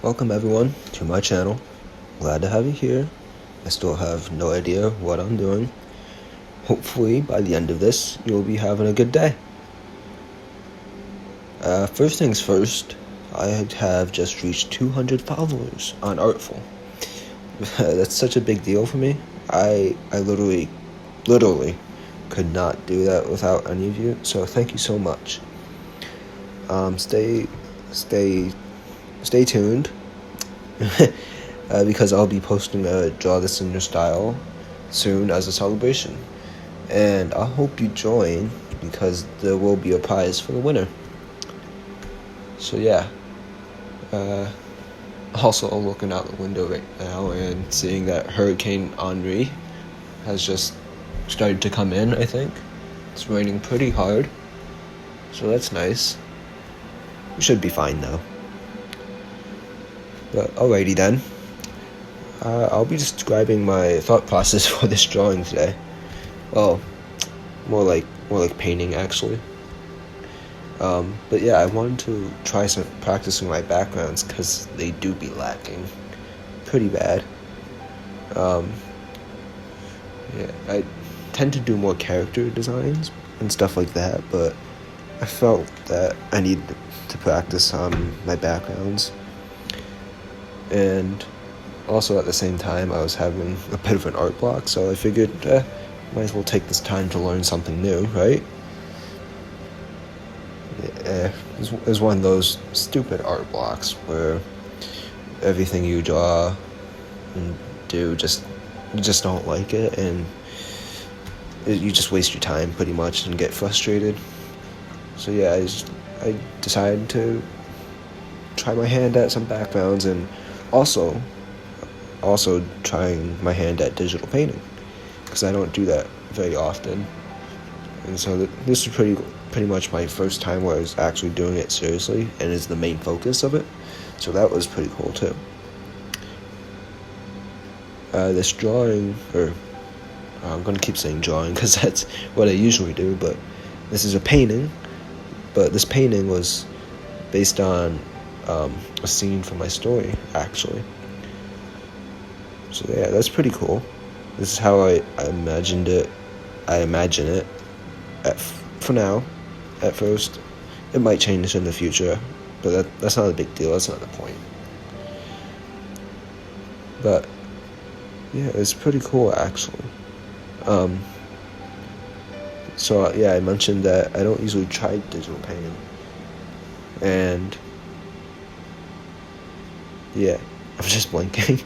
Welcome everyone to my channel. Glad to have you here. I still have no idea what I'm doing. Hopefully by the end of this, you'll be having a good day. First things first, I have just reached 200 followers on Artfol. That's such a big deal for me. I literally could not do that without any of you, so thank you so much. Stay tuned. Because I'll be posting a Draw This in Your Style soon as a celebration. And I hope you join because there will be a prize for the winner. So yeah. Also, I'm looking out the window right now and seeing that Hurricane Henri has just started to come in, I think. It's raining pretty hard, so that's nice. We should be fine though. But alrighty then. I'll be describing my thought process for this drawing today. Well, more like painting actually. But yeah, I wanted to try some practicing my backgrounds because they do be lacking pretty bad. Yeah, I tend to do more character designs and stuff like that, but I felt that I needed to practice on my backgrounds. And also at the same time, I was having a bit of an art block, so I figured, might as well take this time to learn something new, right? It's one of those stupid art blocks where everything you draw and do, you just don't like it, and you just waste your time pretty much and get frustrated. So yeah, I decided to try my hand at some backgrounds and also trying my hand at digital painting because I don't do that very often, and so this is pretty much my first time where I was actually doing it seriously and is the main focus of it, so that was pretty cool too. This drawing, or I'm gonna keep saying drawing because that's what I usually do, but this is a painting, but this painting was based on a scene from my story, actually. So yeah, that's pretty cool. This is how I imagined it. I imagine it for now. At first, it might change in the future, but that's not a big deal. That's not the point. But yeah, it's pretty cool actually. So yeah, I mentioned that I don't usually try digital painting, and yeah, I'm just blinking.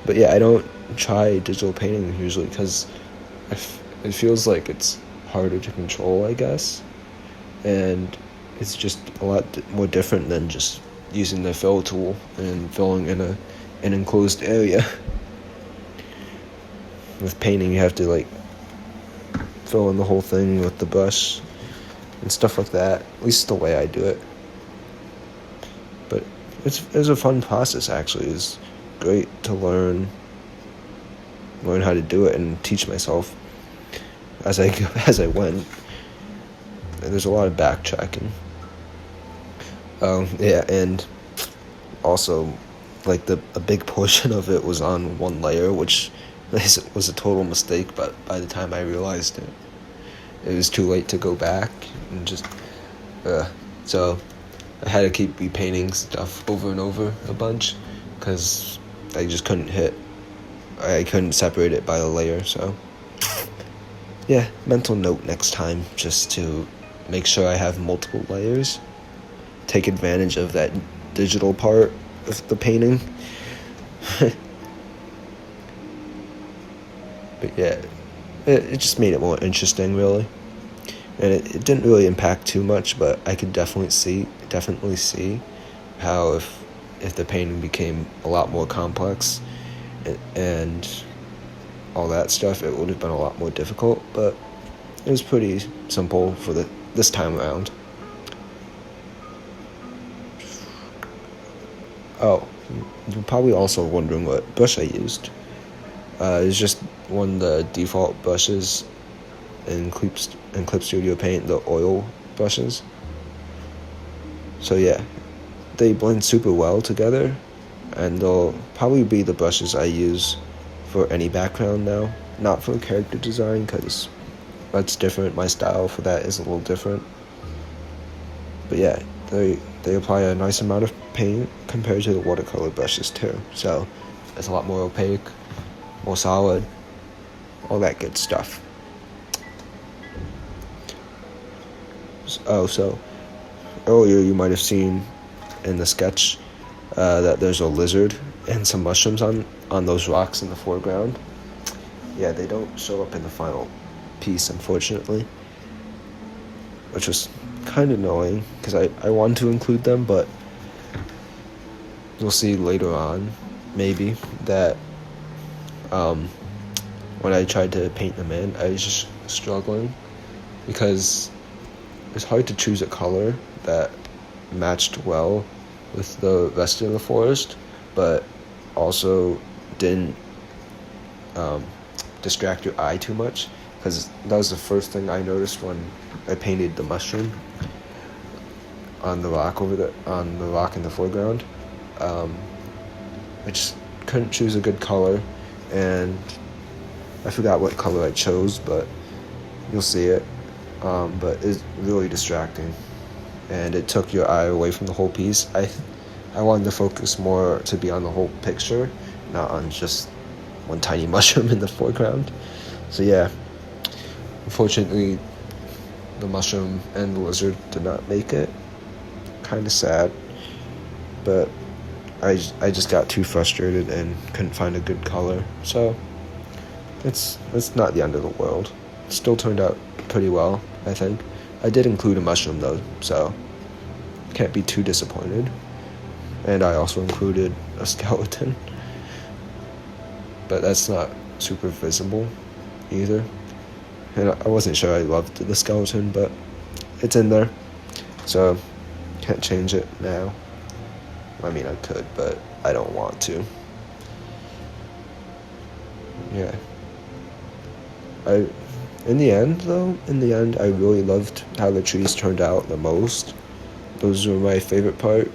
But yeah, I don't try digital painting usually because it feels like it's harder to control, I guess, and it's just a lot more different than just using the fill tool and filling in an enclosed area. With painting, you have to like fill in the whole thing with the brush and stuff like that. At least the way I do it. But it's a fun process actually. It's great to learn how to do it and teach myself as I went. And there's a lot of backtracking. Yeah, and also like a big portion of it was on one layer, which was a total mistake, but by the time I realized it, it was too late to go back and just so I had to keep repainting stuff over and over a bunch because I just couldn't separate it by a layer. So yeah, mental note next time, just to make sure I have multiple layers, take advantage of that digital part of the painting. But yeah, it just made it more interesting really, and it didn't really impact too much, but I could definitely see how if the painting became a lot more complex and all that stuff, it would have been a lot more difficult, but it was pretty simple for this time around. Oh, you're probably also wondering what brush I used. It's just one of the default brushes in Clip Studio Paint, the oil brushes. So yeah, they blend super well together, and they'll probably be the brushes I use for any background now. Not for character design, because that's different. My style for that is a little different. But yeah, they apply a nice amount of paint compared to the watercolor brushes too. So it's a lot more opaque, more solid, all that good stuff. So earlier you might have seen in the sketch that there's a lizard and some mushrooms on those rocks in the foreground. Yeah, they don't show up in the final piece, unfortunately, which was kind of annoying because I wanted to include them, but you'll see later on maybe that when I tried to paint them in, I was just struggling because it's hard to choose a color that matched well with the rest of the forest, but also didn't distract your eye too much, because that was the first thing I noticed when I painted the mushroom on the rock in the foreground. I just couldn't choose a good color, and I forgot what color I chose, but you'll see it. But it's really distracting, and it took your eye away from the whole piece. I wanted to focus more to be on the whole picture, not on just one tiny mushroom in the foreground. So yeah, unfortunately, the mushroom and the lizard did not make it. Kind of sad, but I just got too frustrated and couldn't find a good color. So it's not the end of the world. It still turned out pretty well, I think. I did include a mushroom though, so can't be too disappointed. And I also included a skeleton, but that's not super visible either. And I wasn't sure I loved the skeleton, but it's in there, so can't change it now. I mean, I could, but I don't want to. Yeah. In the end, I really loved how the trees turned out the most. Those were my favorite part,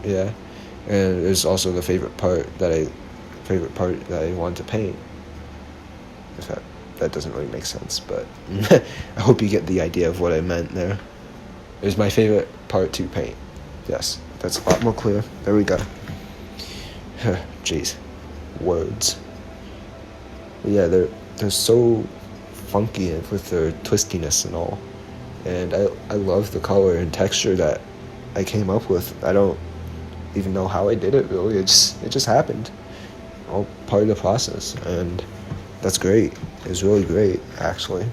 yeah. And it's also the favorite part that I wanted to paint. If that doesn't really make sense, but I hope you get the idea of what I meant there. It was my favorite part to paint. Yes, that's a lot more clear. There we go. Jeez, words. But yeah, they're so funky with their twistiness and all, and I love the color and texture that I came up with. I don't even know how I did it really. It just happened. All part of the process, and that's great. It was really great actually,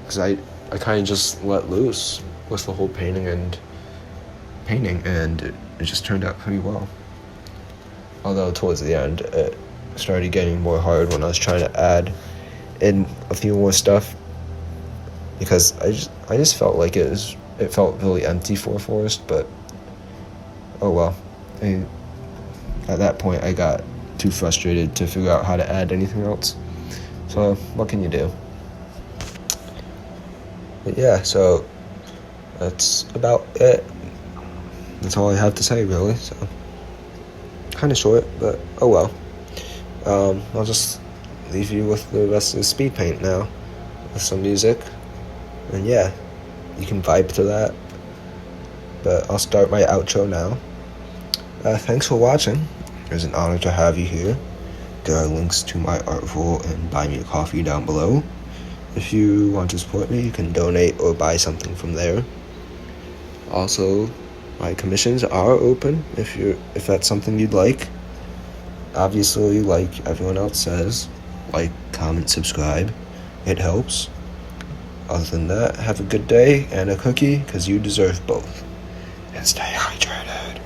because I kind of just let loose with the whole painting, and it just turned out pretty well. Although towards the end it started getting more hard when I was trying to add in a few more stuff, because I just felt like it felt really empty for a forest. But oh well. At that point I got too frustrated to figure out how to add anything else. So what can you do? But yeah, so that's about it. That's all I have to say really. So kind of short, but oh well. I'll just leave you with the rest of the speed paint now, with some music, and yeah, you can vibe to that. But I'll start my outro now. Thanks for watching. It was an honor to have you here. There are links to my Artfol and Buy Me a Coffee down below. If you want to support me, you can donate or buy something from there. Also, my commissions are open if that's something you'd like. Obviously, like everyone else says, like, comment, subscribe. It helps. Other than that, have a good day and a cookie, because you deserve both. And stay hydrated.